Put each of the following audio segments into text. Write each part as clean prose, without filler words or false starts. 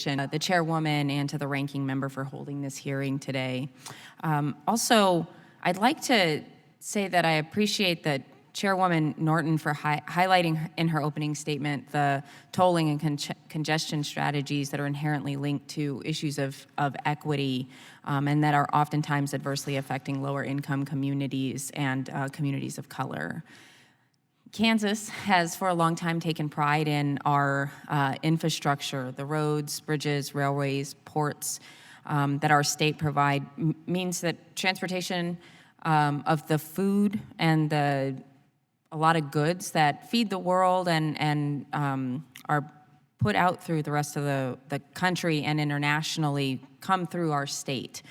the chairwoman and to the ranking member for holding this hearing today. Also, I'd like to say that I appreciate that Chairwoman Norton for highlighting in her opening statement the tolling and congestion strategies that are inherently linked to issues of equity and that are oftentimes adversely affecting lower income communities and communities of color. Kansas has for a long time taken pride in our infrastructure, the roads, bridges, railways, ports that our state provide means that transportation of the food and a lot of goods that feed the world and are put out through the rest of the country and internationally come through our state.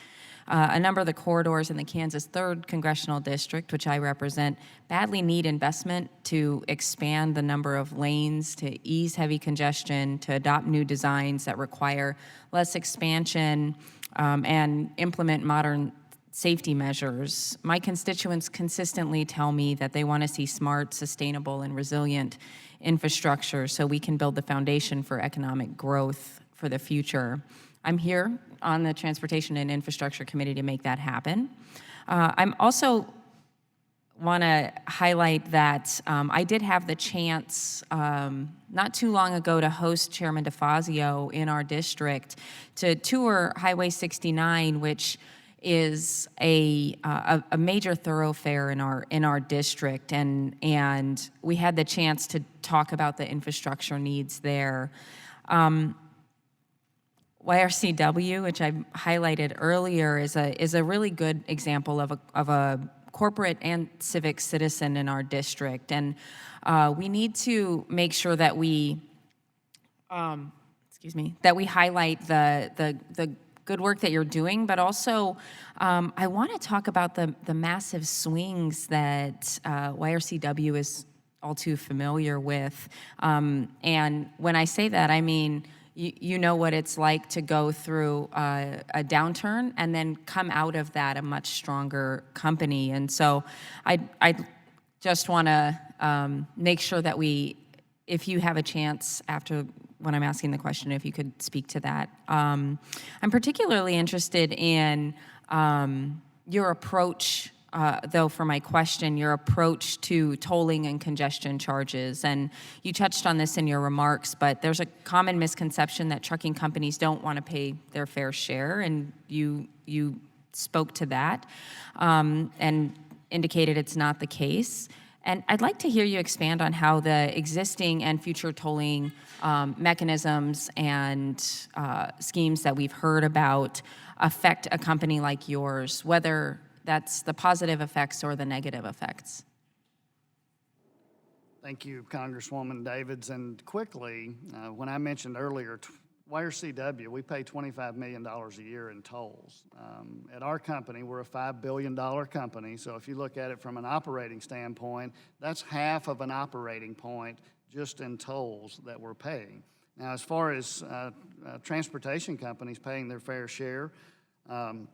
A number of the corridors in the Kansas 3rd Congressional District, which I represent, badly need investment to expand the number of lanes, to ease heavy congestion, to adopt new designs that require less expansion and implement modern safety measures. My constituents consistently tell me that they want to see smart, sustainable, and resilient infrastructure so we can build the foundation for economic growth for the future. I'm here on the Transportation and Infrastructure Committee to make that happen. I'm also want to highlight that I did have the chance not too long ago to host Chairman DeFazio in our district to tour Highway 69, which is a major thoroughfare in our district, and we had the chance to talk about the infrastructure needs there. YRCW, which I highlighted earlier, is a really good example of a corporate and civic citizen in our district, and we need to make sure that we highlight the good work that you're doing, but also I want to talk about the massive swings that YRCW is all too familiar with. And when I say that, I mean, you know what it's like to go through a downturn and then come out of that a much stronger company. And so I just want to make sure that if you have a chance after when I'm asking the question, if you could speak to that. I'm particularly interested in your approach, though, for my question, your approach to tolling and congestion charges. And you touched on this in your remarks, but there's a common misconception that trucking companies don't want to pay their fair share, and you spoke to that and indicated it's not the case. And I'd like to hear you expand on how the existing and future tolling mechanisms and schemes that we've heard about affect a company like yours, whether that's the positive effects or the negative effects. Thank you, Congresswoman Davids. And quickly, when I mentioned earlier, YRCW, we pay $25 million a year in tolls. At our company, we're a $5 billion company, so if you look at it from an operating standpoint, that's half of an operating point just in tolls that we're paying. Now, as far as transportation companies paying their fair share,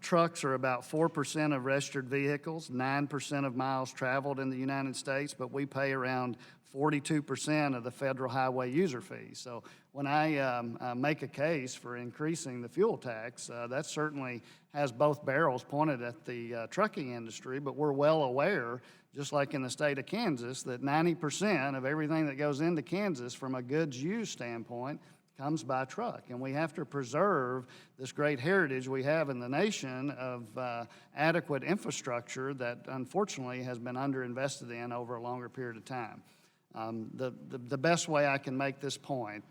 trucks are about 4% of registered vehicles, 9% of miles traveled in the United States, but we pay around 42% of the federal highway user fees. So when I make a case for increasing the fuel tax, that certainly has both barrels pointed at the trucking industry, but we're well aware, just like in the state of Kansas, that 90% of everything that goes into Kansas from a goods use standpoint comes by truck, and we have to preserve this great heritage we have in the nation of adequate infrastructure that unfortunately has been underinvested in over a longer period of time. The best way I can make this point,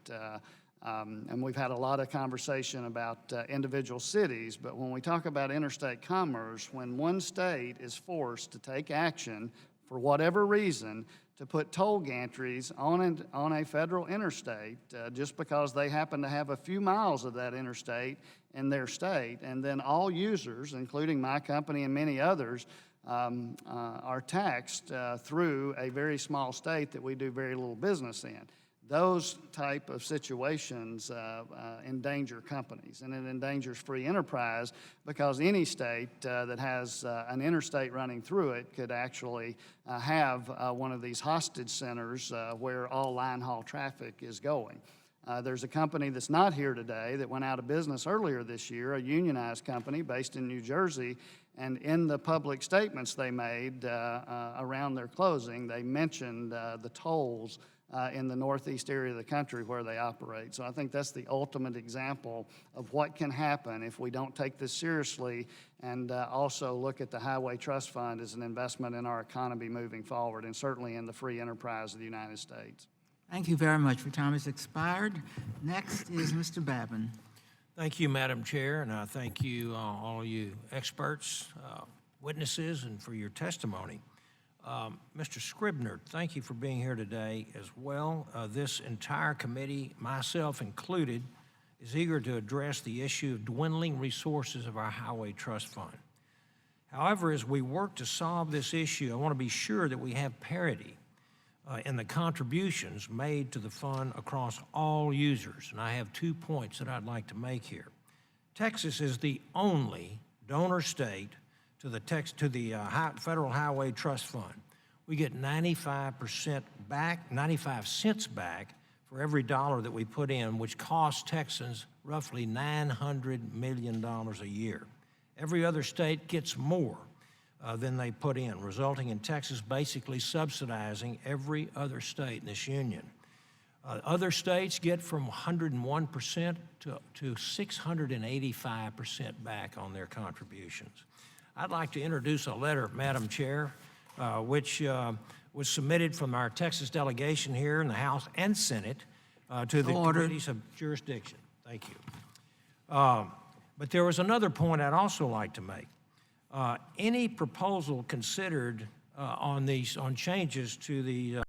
and we've had a lot of conversation about individual cities, but when we talk about interstate commerce, when one state is forced to take action for whatever reason to put toll gantries on a federal interstate just because they happen to have a few miles of that interstate in their state, and then all users, including my company and many others, are taxed through a very small state that we do very little business in. Those type of situations endanger companies, and it endangers free enterprise because any state that has an interstate running through it could actually have one of these hostage centers where all line haul traffic is going. There's a company that's not here today that went out of business earlier this year, a unionized company based in New Jersey, and in the public statements they made around their closing, they mentioned the tolls in the northeast area of the country where they operate. So I think that's the ultimate example of what can happen if we don't take this seriously and also look at the Highway Trust Fund as an investment in our economy moving forward, and certainly in the free enterprise of the United States. Thank you very much. Your time has expired. Next is Mr. Babin. Thank you, Madam Chair, and I thank you, all you experts, witnesses, and for your testimony. Mr. Scribner, thank you for being here today as well. This entire committee, myself included, is eager to address the issue of dwindling resources of our Highway Trust Fund. However, as we work to solve this issue, I want to be sure that we have parity in the contributions made to the fund across all users. And I have 2 points that I'd like to make here. Texas is the only donor state to the Federal Highway Trust Fund. We get 95% back, 95 cents back for every dollar that we put in, which costs Texans roughly $900 million a year. Every other state gets more than they put in, resulting in Texas basically subsidizing every other state in this union. Other states get from 101% to 685% back on their contributions. I'd like to introduce a letter, Madam Chair, which was submitted from our Texas delegation here in the House and Senate to the committees of jurisdiction. Thank you. But there was another point I'd also like to make. Any proposal considered on changes to the